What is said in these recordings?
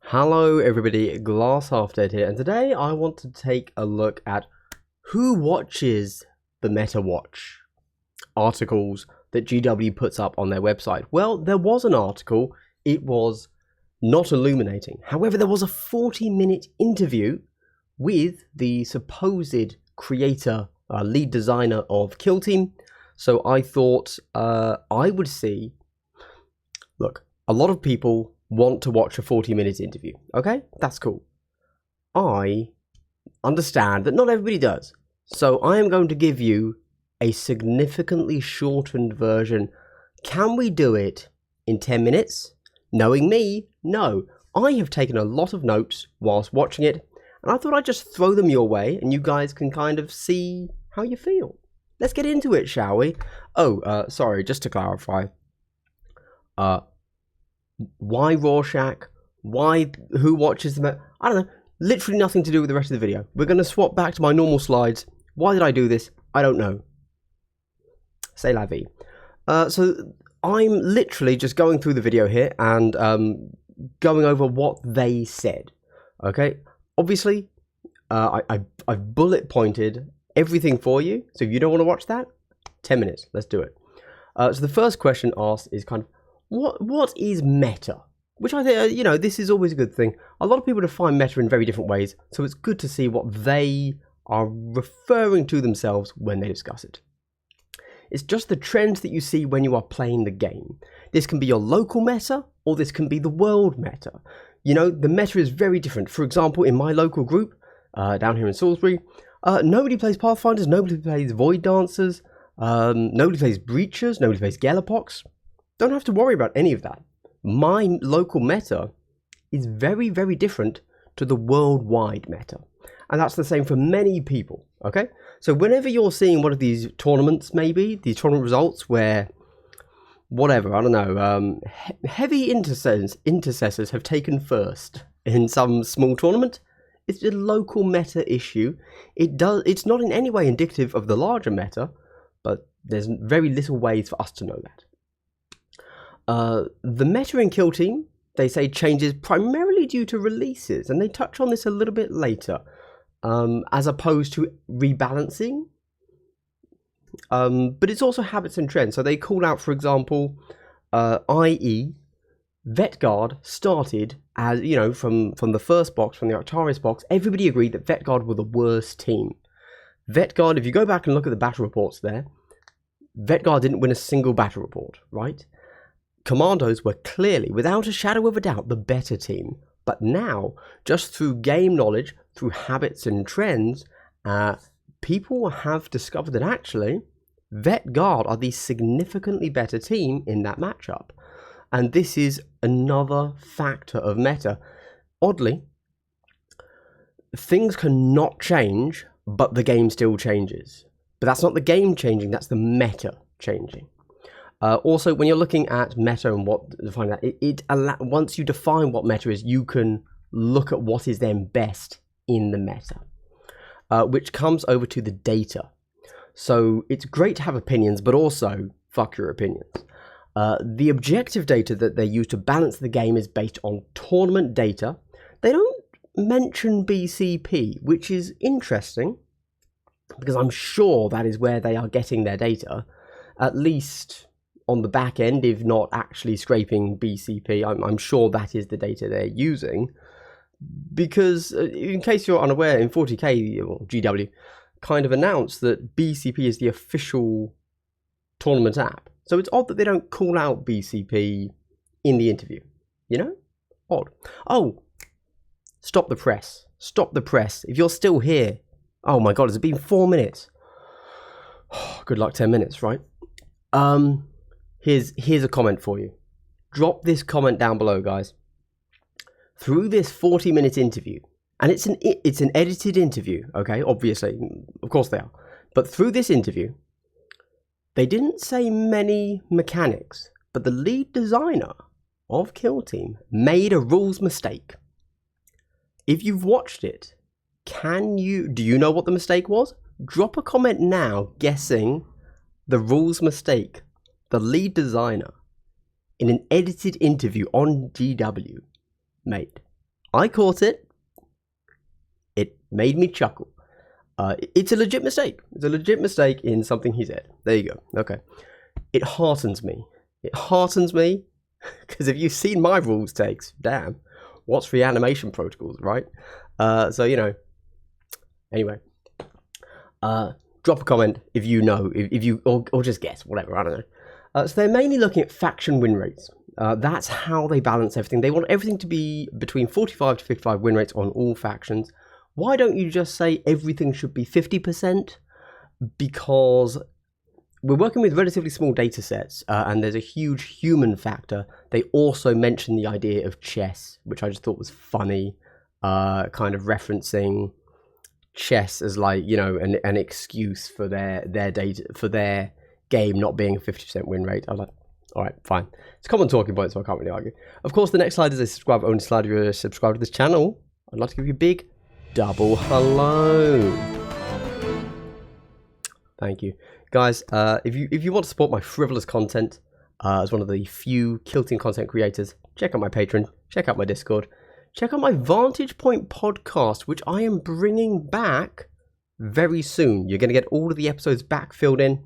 Hello everybody, Glass Half Dead here, and today I want to take a look at who watches the Metawatch articles that GW puts up on their website. Well, there was an article, it was not illuminating. However, there was a 40-minute interview with the supposed creator, lead designer of Kill Team. So I thought I would see, look, a lot of people want to watch a 40-minute interview. Okay, that's cool. I understand that not everybody does. So I am going to give you a significantly shortened version. Can we do it in 10 minutes? Knowing me, no. I have taken a lot of notes whilst watching it, and I thought I'd just throw them your way and you guys can kind of see how you feel. Let's get into it, shall we? Oh, sorry, just to clarify. Why Rorschach? Why who watches them? I don't know. Literally nothing to do with the rest of the video. We're going to swap back to my normal slides. Why did I do this? I don't know. C'est la vie. So I'm literally just going through the video here and going over what they said. Okay. Obviously, I've bullet pointed everything for you. So if you don't want to watch that, 10 minutes. Let's do it. So the first question asked is kind of, what is meta? Which I think, this is always a good thing. A lot of people define meta in very different ways, so it's good to see what they are referring to themselves when they discuss it. It's just the trends that you see when you are playing the game. This can be your local meta, or this can be the world meta. The meta is very different. For example, in my local group, down here in Salisbury, nobody plays Pathfinders, nobody plays Void Dancers, nobody plays Breachers, nobody plays Gallowdark. Don't have to worry about any of that. My local meta is very, very different to the worldwide meta. And that's the same for many people, okay? So whenever you're seeing one of these tournaments, maybe, these tournament results where, whatever, I don't know, heavy intercessors have taken first in some small tournament, it's a local meta issue. It's not in any way indicative of the larger meta, but there's very little ways for us to know that. The meta in Kill Team, they say, changes primarily due to releases, and they touch on this a little bit later, as opposed to rebalancing. But it's also habits and trends. So they call out, for example, i.e. Vetguard started as, from the first box, from the Arctaris box, everybody agreed that Vetguard were the worst team. Vetguard, if you go back and look at the battle reports there, Vetguard didn't win a single battle report, right? Commandos were clearly, without a shadow of a doubt, the better team. But now, just through game knowledge, through habits and trends, people have discovered that actually, Vetguard are the significantly better team in that matchup. And this is another factor of meta. Oddly, things cannot change, but the game still changes. But that's not the game changing, that's the meta changing. Also, when you're looking at meta and what define that, once you define what meta is, you can look at what is then best in the meta, which comes over to the data. So it's great to have opinions, but also fuck your opinions. The objective data that they use to balance the game is based on tournament data. They don't mention BCP, which is interesting, because I'm sure that is where they are getting their data, at least on the back end, if not actually scraping BCP. I'm sure that is the data they're using, because in case you're unaware, in 40k, or GW kind of announced that BCP is the official tournament app. So it's odd that they don't call out BCP in the interview, Odd. Oh, stop the press. Stop the press. If you're still here, oh my god, has it been 4 minutes? Good luck 10 minutes, right? Here's a comment for you. Drop this comment down below, guys. Through this 40-minute interview, and it's an edited interview, okay? Obviously, of course they are. But through this interview, they didn't say many mechanics, but the lead designer of Kill Team made a rules mistake. If you've watched it, do you know what the mistake was? Drop a comment now guessing the rules mistake the lead designer in an edited interview on GW made. I caught it. It made me chuckle. It's a legit mistake. It's a legit mistake in something he said. There you go. Okay. It heartens me. It heartens me because if you've seen my rules takes, damn, what's reanimation protocols, right? So, you know, anyway, drop a comment if you know, if you, or just guess, whatever, I don't know. So they're mainly looking at faction win rates. That's how they balance everything. They want everything to be between 45 to 55 win rates on all factions. Why don't you just say everything should be 50%? Because we're working with relatively small data sets, and there's a huge human factor. They also mentioned the idea of chess, which I just thought was funny, kind of referencing chess as, like, you know, an excuse for their data, for their game not being a 50% win rate. I'm like, all right, fine. It's a common talking point, so I can't really argue. Of course, the next slide is a subscribe-only slide. If you're subscribed to this channel, I'd like to give you a big double hello. Thank you, guys. If you want to support my frivolous content as one of the few Kill Team content creators, check out my Patreon, check out my Discord, check out my Vantage Point podcast, which I am bringing back very soon. You're going to get all of the episodes back filled in.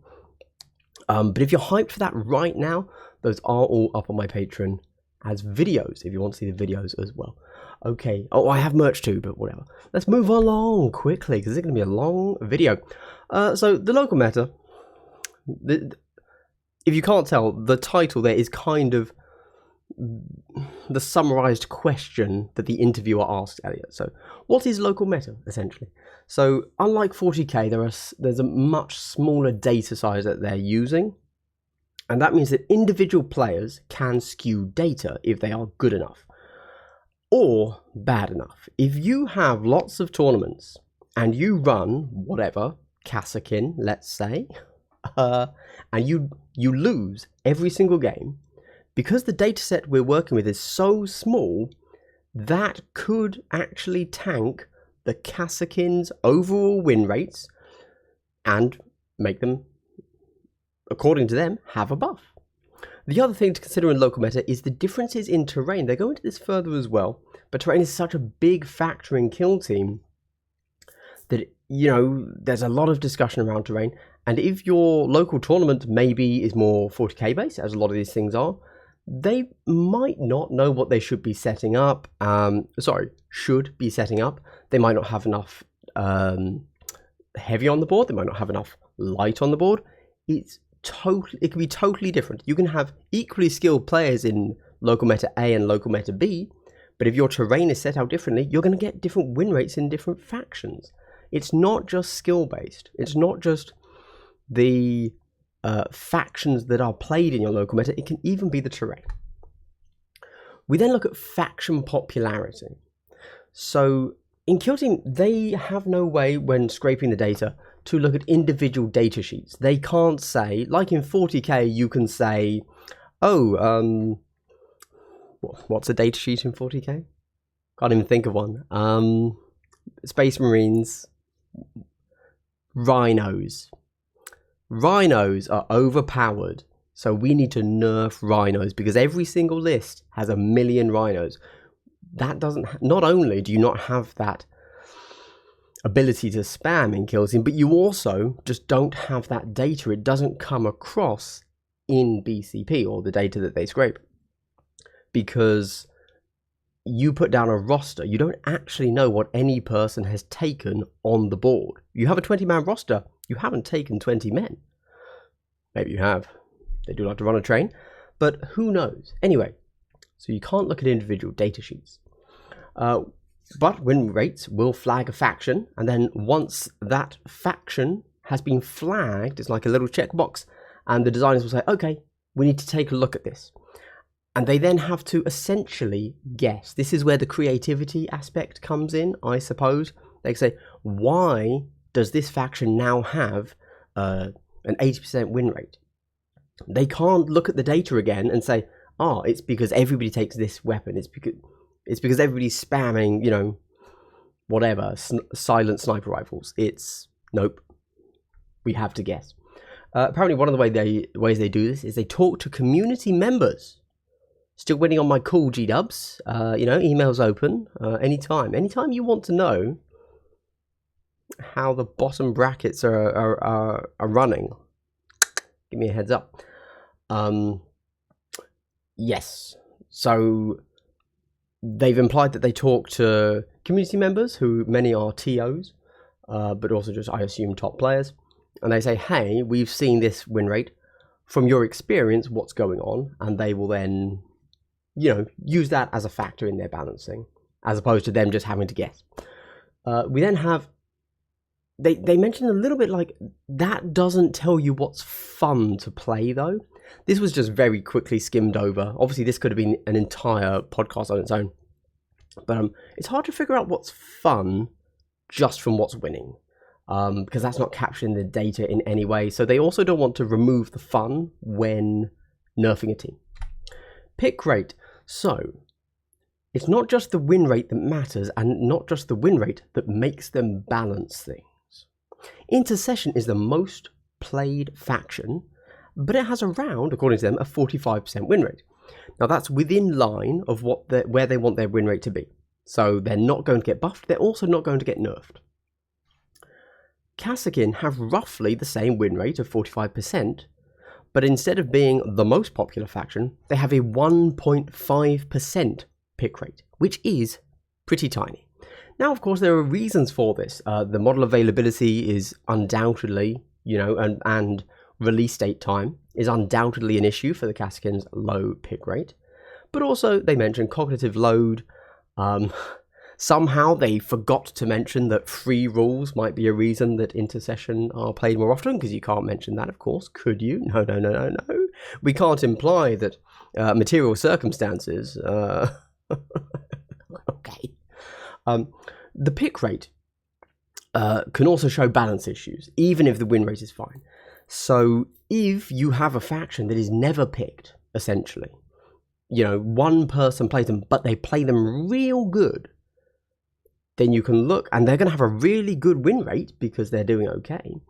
But if you're hyped for that right now, those are all up on my Patreon as videos, if you want to see the videos as well. Okay. Oh, I have merch too, but whatever. Let's move along quickly, because it's going to be a long video. So, the local meta, if you can't tell, the title there is kind of the summarized question that the interviewer asked Elliot. So, what is local meta, essentially? So, unlike 40k, there's a much smaller data size that they're using. And that means that individual players can skew data if they are good enough. Or bad enough. If you have lots of tournaments and you run whatever, Kassakin, let's say, and you lose every single game, because the data set we're working with is so small, that could actually tank the Kassakin's overall win rates and make them, according to them, have a buff. The other thing to consider in local meta is the differences in terrain. They go into this further as well, but terrain is such a big factor in Kill Team that, you know, there's a lot of discussion around terrain. And if your local tournament maybe is more 40k based, as a lot of these things are, they might not know what they should be setting up. Should be setting up. They might not have enough heavy on the board. They might not have enough light on the board. It can be totally different. You can have equally skilled players in local meta A and local meta B, but if your terrain is set out differently, you're going to get different win rates in different factions. It's not just skill based. It's not just the factions that are played in your local meta. It can even be the terrain. We then look at faction popularity. So in Kill Team, they have no way when scraping the data to look at individual data sheets. They can't say, like in 40k, you can say, oh, what's a data sheet in 40k? Can't even think of one. Space Marines, rhinos. Rhinos are overpowered, so we need to nerf rhinos because every single list has 1 million rhinos. That doesn't, not only do you not have that ability to spam in Kill Team, but you also just don't have that data. It doesn't come across in BCP or the data that they scrape, because you put down a roster, you don't actually know what any person has taken on the board. You have a 20-man roster, you haven't taken 20 men. Maybe you have. They do like to run a train, but who knows? Anyway, so you can't look at individual data sheets. But win rates will flag a faction, and then once that faction has been flagged, it's like a little checkbox, and the designers will say, okay, we need to take a look at this. And they then have to essentially guess. This is where the creativity aspect comes in, I suppose. They say, why does this faction now have an 80% win rate? They can't look at the data again and say, oh, it's because everybody takes this weapon. It's because everybody's spamming, you know, whatever, silent sniper rifles. Nope. We have to guess. Apparently one of the ways they do this is they talk to community members. Still waiting on my cool G-dubs. You know, emails open anytime. Anytime you want to know how the bottom brackets are running, give me a heads up. Yes. So they've implied that they talk to community members, who many are TOs, but also just, I assume, top players. And they say, hey, we've seen this win rate. From your experience, what's going on? And they will then, you know, use that as a factor in their balancing, as opposed to them just having to guess. We then have, they mentioned a little bit like, that doesn't tell you what's fun to play though. This was just very quickly skimmed over. Obviously this could have been an entire podcast on its own. But it's hard to figure out what's fun just from what's winning. Because that's not capturing the data in any way. So they also don't want to remove the fun when nerfing a team. Pick rate. So it's not just the win rate that matters, and not just the win rate that makes them balance things. Intercession is the most played faction, but it has around, according to them, a 45% win rate. Now that's within line of where they want their win rate to be. So they're not going to get buffed, they're also not going to get nerfed. Kasrkin have roughly the same win rate of 45%, but instead of being the most popular faction, they have a 1.5% pick rate, which is pretty tiny. Now, of course, there are reasons for this. The model availability is undoubtedly, you know, and release date time is undoubtedly an issue for the Kasrkin's low pick rate. But also, they mention cognitive load. Somehow they forgot to mention that free rules might be a reason that Intercession are played more often, because you can't mention that, of course. Could you? No. We can't imply that material circumstances... Okay. The pick rate can also show balance issues, even if the win rate is fine. So if you have a faction that is never picked, essentially, you know, one person plays them, but they play them real good, then you can look, and they're going to have a really good win rate because they're doing okay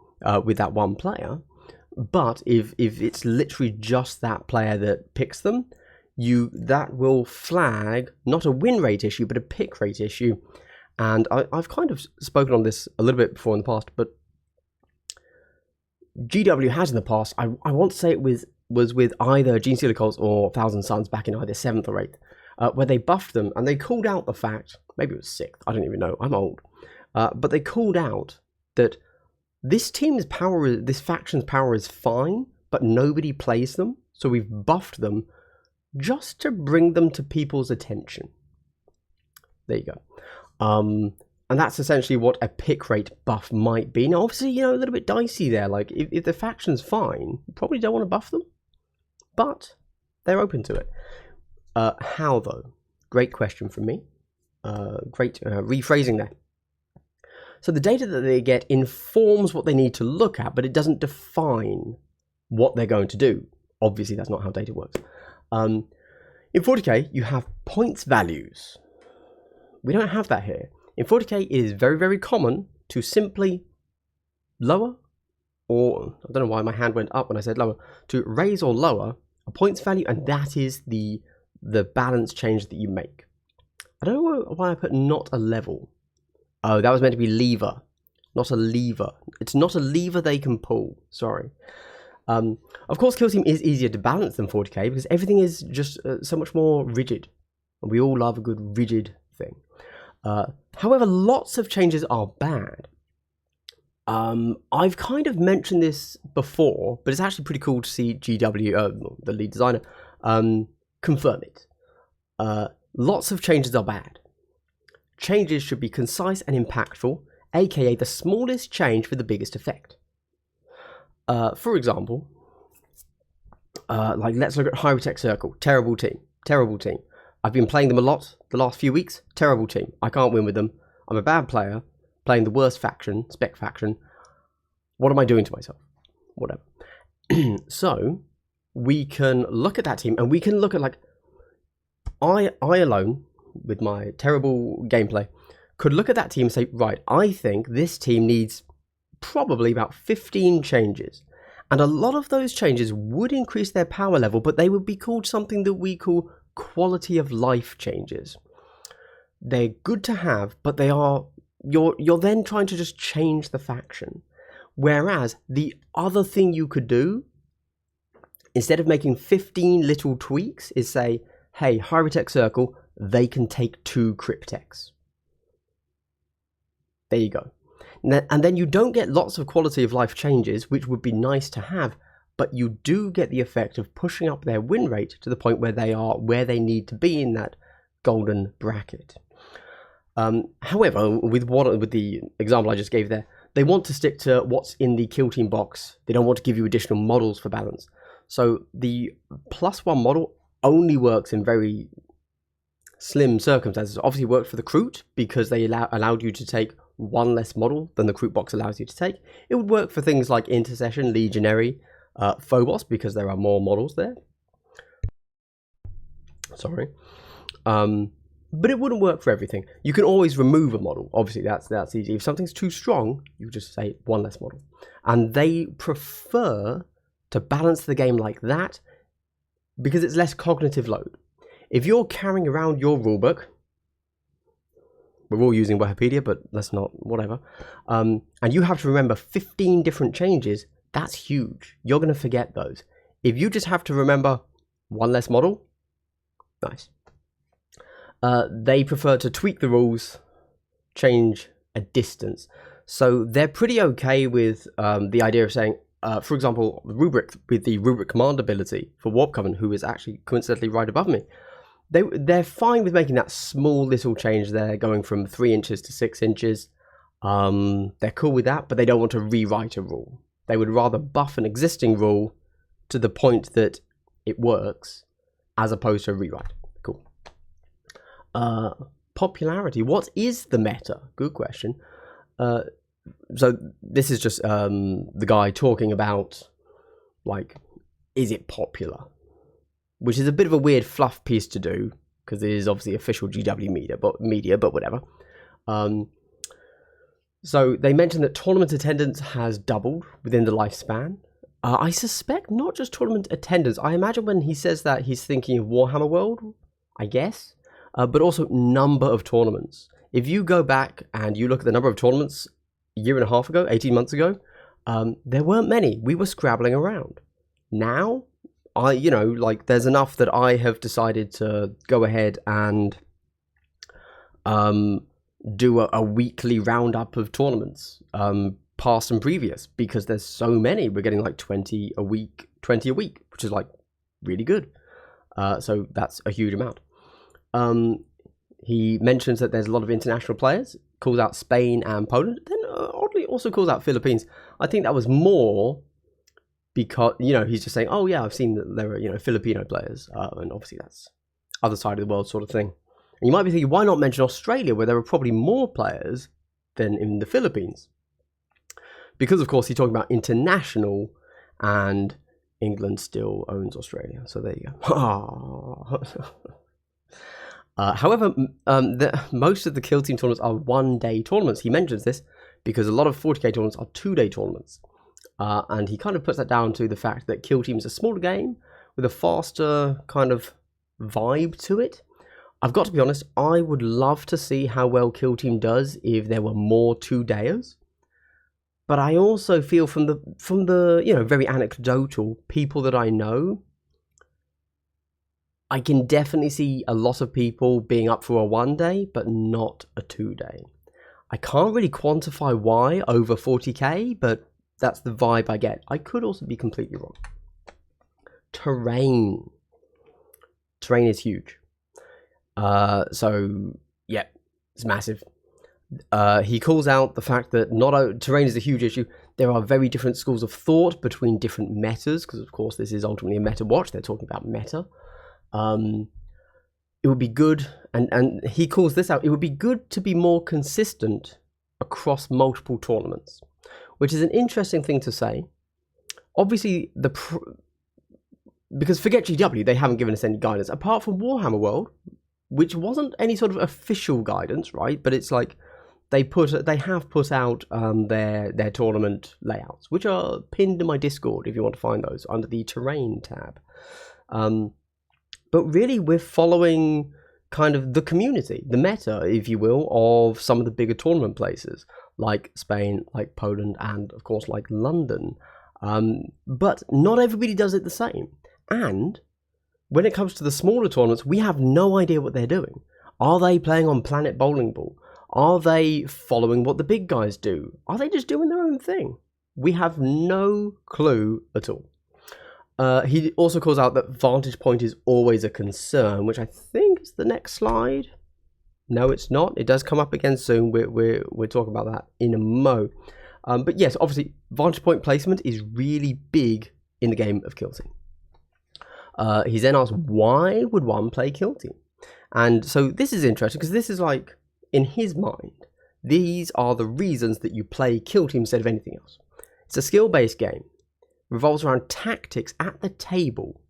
with that one player. But if it's literally just that player that picks them, that will flag not a win rate issue, but a pick rate issue. And I've kind of spoken on this a little bit before in the past, but GW has in the past, I want to say it was with either Gene Stealer Cults or Thousand Suns back in either 7th or 8th, where they buffed them and they called out the fact, maybe it was 6th, I don't even know, I'm old, but they called out that this team's power, this faction's power is fine, but nobody plays them, so we've buffed them just to bring them to people's attention. There you go. And that's essentially what a pick rate buff might be. Now, obviously, you know, a little bit dicey there. Like, if the faction's fine, you probably don't want to buff them, but they're open to it. How, though? Great question from me. Great rephrasing there. So the data that they get informs what they need to look at, but it doesn't define what they're going to do. Obviously, that's not how data works. In 40k, you have points values. We don't have that here. In 40k, it is very, very common to simply lower, or I don't know why my hand went up when I said lower, to raise or lower a points value, and that is the balance change that you make. I don't know why I put not a level. Oh, that was meant to be lever, not a lever. It's not a lever they can pull, sorry. Of course, Kill Team is easier to balance than 40k because everything is just so much more rigid. And we all love a good rigid thing. However, lots of changes are bad. I've kind of mentioned this before, but it's actually pretty cool to see GW, the lead designer, confirm it. Lots of changes are bad. Changes should be concise and impactful, aka the smallest change with the biggest effect. For example, like let's look at Hyrotech Circle. Terrible team. Terrible team. I've been playing them a lot the last few weeks. Terrible team. I can't win with them. I'm a bad player, playing the worst faction, spec faction. What am I doing to myself? Whatever. So, we can look at that team, and we can look at, like, I alone, with my terrible gameplay, could look at that team and say, right, I think this team needs probably about 15 changes. And a lot of those changes would increase their power level, but they would be called something that we call quality of life changes. They're good to have, but they are you're then trying to just change the faction. Whereas the other thing you could do, instead of making 15 little tweaks, is say, hey, Hierotek Circle, they can take 2 Cryptex. There you go. And then you don't get lots of quality of life changes, which would be nice to have, but you do get the effect of pushing up their win rate to the point where they are where they need to be in that golden bracket. However, with the example I just gave there, they want to stick to what's in the Kill Team box. They don't want to give you additional models for balance. So the +1 model only works in very slim circumstances. Obviously it worked for the Kroot because they allowed you to take 1 less model than the Kroot box allows you to take. It would work for things like Intercession, Legionary, Phobos, because there are more models there. Sorry. But it wouldn't work for everything. You can always remove a model. Obviously, that's easy. If something's too strong, you just say 1 less model. And they prefer to balance the game like that because it's less cognitive load. If you're carrying around your rulebook, we're all using Wikipedia, but let's not, whatever. And you have to remember 15 different changes, that's huge. You're going to forget those. If you just have to remember 1 less model, nice. They prefer to tweak the rules, change a distance. So they're pretty okay with the idea of saying, for example, Rubric, with the Rubric Command ability for Warp Coven, who is actually coincidentally right above me, they're fine with making that small little change there, going from 3 inches to 6 inches. They're cool with that, but they don't want to rewrite a rule. They would rather buff an existing rule to the point that it works, as opposed to a rewrite. Cool. Popularity. What is the meta? Good question. So this is just the guy talking about, like, is it popular? Which is a bit of a weird fluff piece to do, because it is obviously official GW media, but whatever. So they mentioned that tournament attendance has doubled within the lifespan. I suspect not just tournament attendance. I imagine when he says that, he's thinking of Warhammer World, I guess. But also number of tournaments. If you go back and you look at the number of tournaments a year and a half ago, 18 months ago, there weren't many. We were scrabbling around. Now, there's enough that I have decided to go ahead and do a weekly roundup of tournaments, past and previous, because there's so many. We're getting like 20 a week, which is like really good. So that's a huge amount. He mentions that there's a lot of international players, calls out Spain and Poland, then oddly also calls out Philippines. I think that was more because, he's just saying, oh yeah, I've seen that there are, Filipino players, and obviously that's other side of the world sort of thing. And you might be thinking, why not mention Australia, where there are probably more players than in the Philippines? Because, of course, he's talking about international, and England still owns Australia. So there you go. However, most of the Kill Team tournaments are 1-day tournaments. He mentions this because a lot of 40k tournaments are 2-day tournaments. And he kind of puts that down to the fact that Kill Team is a smaller game with a faster kind of vibe to it. I've got to be honest, I would love to see how well Kill Team does if there were more 2-dayers. But I also feel from the very anecdotal people that I know, I can definitely see a lot of people being up for a 1-day, but not a 2-day. I can't really quantify why over 40k, but that's the vibe I get. I could also be completely wrong. Terrain. Terrain is huge. So, yeah, it's massive. He calls out the fact that terrain is a huge issue. There are very different schools of thought between different metas, because of course this is ultimately a meta watch. They're talking about meta. It would be good, and he calls this out, it would be good to be more consistent across multiple tournaments, which is an interesting thing to say. Obviously, because forget GW, they haven't given us any guidance, apart from Warhammer World, which wasn't any sort of official guidance, right? But it's like, they have put out their tournament layouts, which are pinned in my Discord if you want to find those under the terrain tab. But really, we're following kind of the community, the meta, if you will, of some of the bigger tournament places, like Spain, like Poland, and of course, like London. But not everybody does it the same. And when it comes to the smaller tournaments, we have no idea what they're doing. Are they playing on Planet Bowling Ball? Are they following what the big guys do? Are they just doing their own thing? We have no clue at all. He also calls out that vantage point is always a concern, which I think is the next slide. No, it's not. It does come up again soon. We're talking about that in a mo. But yes, obviously, vantage point placement is really big in the game of Kill Team. He's then asked, why would one play Kill Team? And so this is interesting because this is like, in his mind, these are the reasons that you play Kill Team instead of anything else. It's a skill-based game. Revolves around tactics at the table,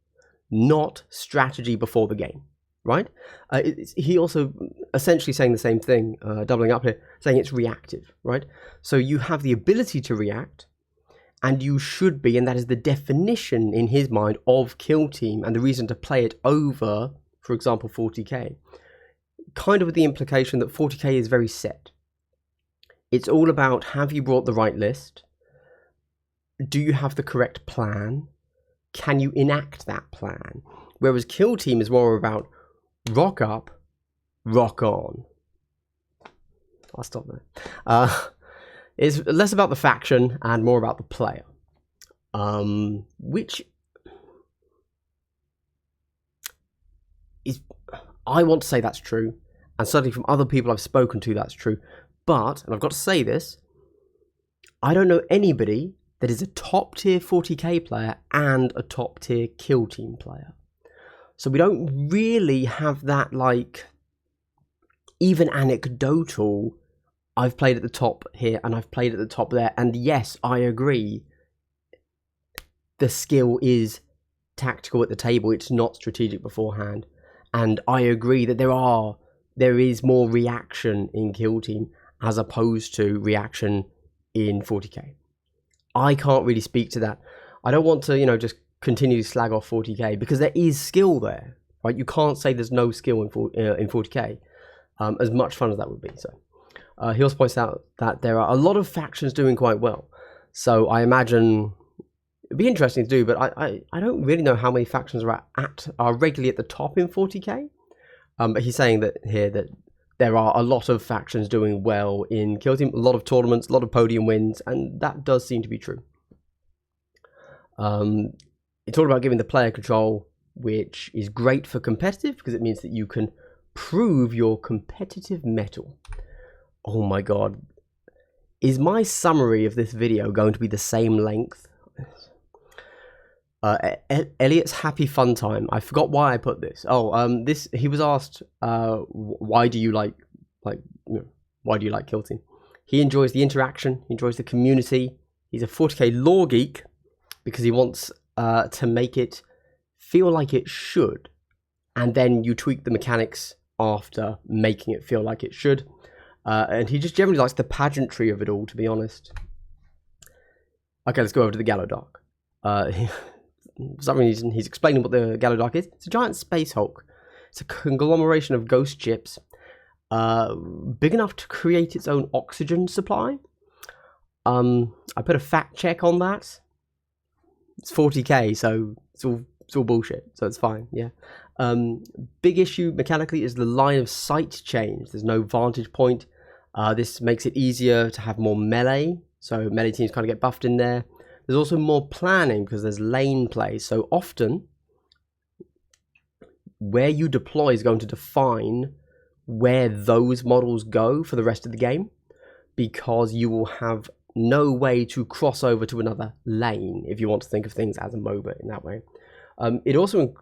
not strategy before the game, right? He also essentially saying the same thing, doubling up here, saying it's reactive, right? So you have the ability to react, and you should be, and that is the definition in his mind of Kill Team, and the reason to play it over, for example, 40k. Kind of with the implication that 40k is very set. It's all about, have you brought the right list? Do you have the correct plan? Can you enact that plan? Whereas Kill Team is more about rock up, rock on. I'll stop there. It's less about the faction and more about the player. Which is, I want to say that's true. And certainly from other people I've spoken to, that's true. But, and I've got to say this, I don't know anybody that is a top tier 40k player and a top tier Kill Team player. So we don't really have that, like, even anecdotal, I've played at the top here and I've played at the top there. And yes, I agree, the skill is tactical at the table. It's not strategic beforehand. And I agree that there is more reaction in Kill Team as opposed to reaction in 40k. I can't really speak to that. I don't want to, just continue to slag off 40k because there is skill there, right? You can't say there's no skill in 40k, as much fun as that would be. So he also points out that there are a lot of factions doing quite well. So I imagine it'd be interesting to do, but I don't really know how many factions are regularly at the top in 40k. But he's saying that here that there are a lot of factions doing well in Kill Team, a lot of tournaments, a lot of podium wins, and that does seem to be true. It's all about giving the player control, which is great for competitive because it means that you can prove your competitive mettle. Oh my god. Is my summary of this video going to be the same length? Elliot's happy fun time. I forgot why I put this. He was asked, why do you like Kill Team? He enjoys the interaction. He enjoys the community. He's a 40k lore geek because he wants to make it feel like it should, and then you tweak the mechanics after making it feel like it should. And he just generally likes the pageantry of it all, to be honest. Okay, let's go over to the Gallowdark. For some reason, he's explaining what the Gallowdark is. It's a giant space Hulk. It's a conglomeration of ghost ships, big enough to create its own oxygen supply. I put a fact check on that. It's 40k, so it's all bullshit. So it's fine. Yeah. Big issue mechanically is the line of sight change. There's no vantage point. This makes it easier to have more melee. So melee teams kind of get buffed in there. There's also more planning because there's lane play. So often, where you deploy is going to define where those models go for the rest of the game, because you will have no way to cross over to another lane if you want to think of things as a MOBA in that way. It also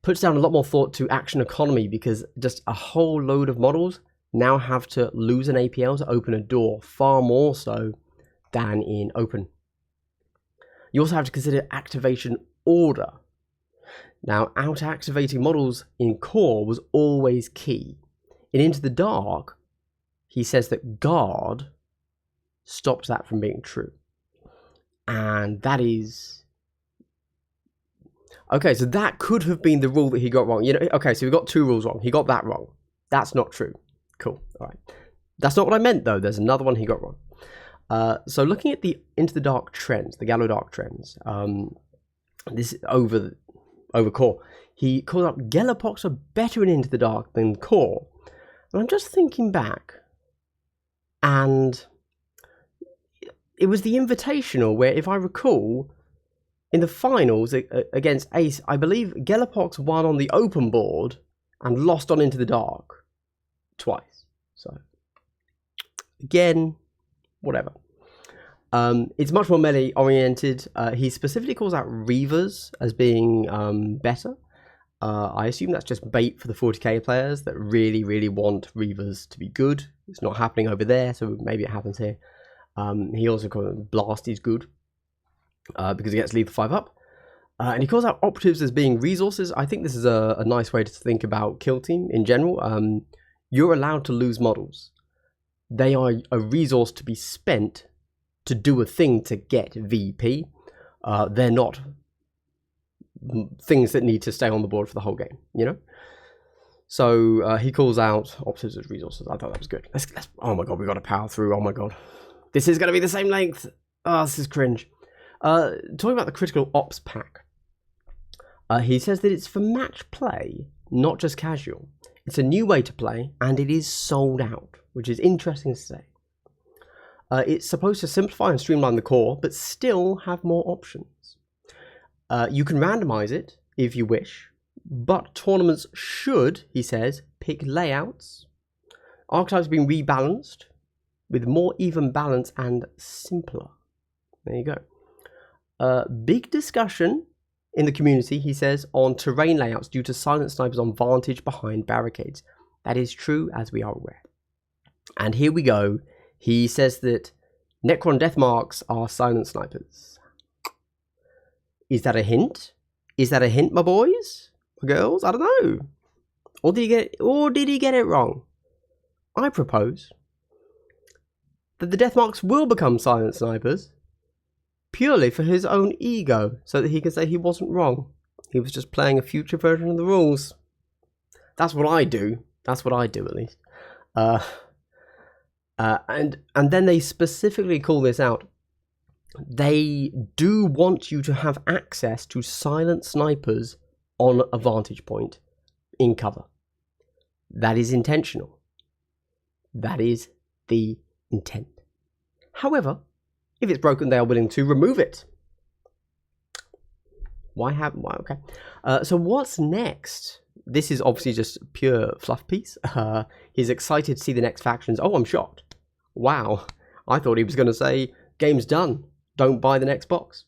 puts down a lot more thought to action economy because just a whole load of models now have to lose an APL to open a door, far more so than in open. You also have to consider activation order. Now, out-activating models in core was always key. In Into the Dark, he says that guard stopped that from being true. And that is... Okay, so that could have been the rule that he got wrong. You know, okay, so we got 2 rules wrong. He got that wrong. That's not true. Cool. All right. That's not what I meant, though. There's another one he got wrong. So looking at the Into the Dark trends, the Gallowdark trends, this over core, he calls out Gallowdarks are better in Into the Dark than core. And I'm just thinking back, and it was the Invitational where, if I recall, in the finals against Ace, I believe Gallowdarks won on the open board and lost on Into the Dark twice. So again, whatever. It's much more melee oriented. He specifically calls out Reavers as being better. I assume that's just bait for the 40k players that really want Reavers to be good. It's not happening over there, so maybe it happens here. He also calls it Blast is good because he gets to leave the 5 up. And he calls out Operatives as being resources. I think this is a nice way to think about Kill Team in general. You're allowed to lose models. They are a resource to be spent to do a thing to get VP. They're not things that need to stay on the board for the whole game, you know? So he calls out Operatives as resources. I thought that was good. Let's, oh my god, we got to power through. Oh my god. This is going to be the same length. Oh, this is cringe. Talking about the Critical Ops pack. He says that it's for match play, not just casual. It's a new way to play, and it is sold out, which is interesting to say. It's supposed to simplify and streamline the core, but still have more options. You can randomize it if you wish, but tournaments should, he says, pick layouts. Archetypes being rebalanced with more even balance and simpler. There you go. Big discussion in the community, he says, on terrain layouts due to silent snipers on vantage behind barricades. That is true, as we are aware. And here we go. He says that Necron Deathmarks are silent snipers. Is that a hint? Is that a hint, my boys? My girls? I don't know. Or did he get it wrong? I propose that the Deathmarks will become silent snipers purely for his own ego, so that he can say he wasn't wrong. He was just playing a future version of the rules. That's what I do. That's what I do, at least. And then they specifically call this out. They do want you to have access to silent snipers on a vantage point in cover. That is intentional. That is the intent. However, if it's broken, they are willing to remove it. Why? Okay. So what's next? This is obviously just a pure fluff piece. He's excited to see the next factions. Oh, I'm shocked. Wow. I thought he was going to say, game's done. Don't buy the next box.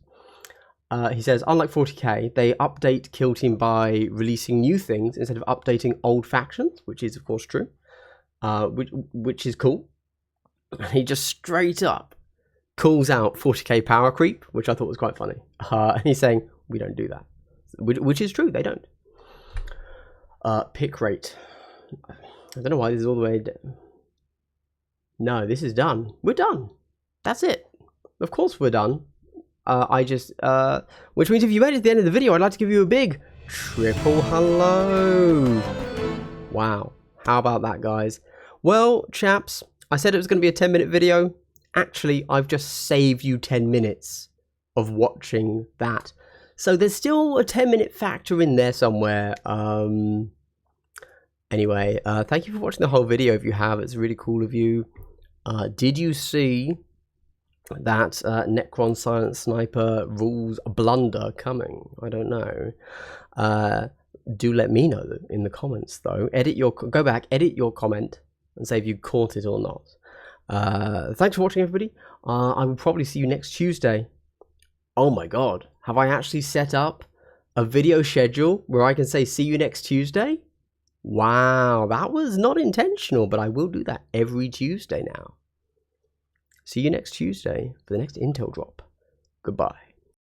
He says, unlike 40k, they update Kill Team by releasing new things instead of updating old factions, which is, of course, true. Which is cool. And he just straight up calls out 40k power creep, which I thought was quite funny. And he's saying, we don't do that. Which is true, they don't. Pickrate. I don't know why this is all the way down. No, this is done. We're done. That's it. Of course we're done. Which means if you made it to the end of the video, I'd like to give you a big triple hello. Wow. How about that, guys? Well, chaps, I said it was going to be a 10-minute video. Actually, I've just saved you 10 minutes of watching that. So there's still a 10-minute factor in there somewhere. Anyway, thank you for watching the whole video. If you have, it's really cool of you. Did you see that Necron Silent Sniper rules blunder coming? I don't know. Do let me know in the comments, though. Go back, edit your comment, and say if you caught it or not. Thanks for watching, everybody. I will probably see you next Tuesday. Oh my god, have I actually set up a video schedule where I can say see you next Tuesday? Wow, that was not intentional, but I will do that every Tuesday now. See you next Tuesday for the next Intel drop. Goodbye.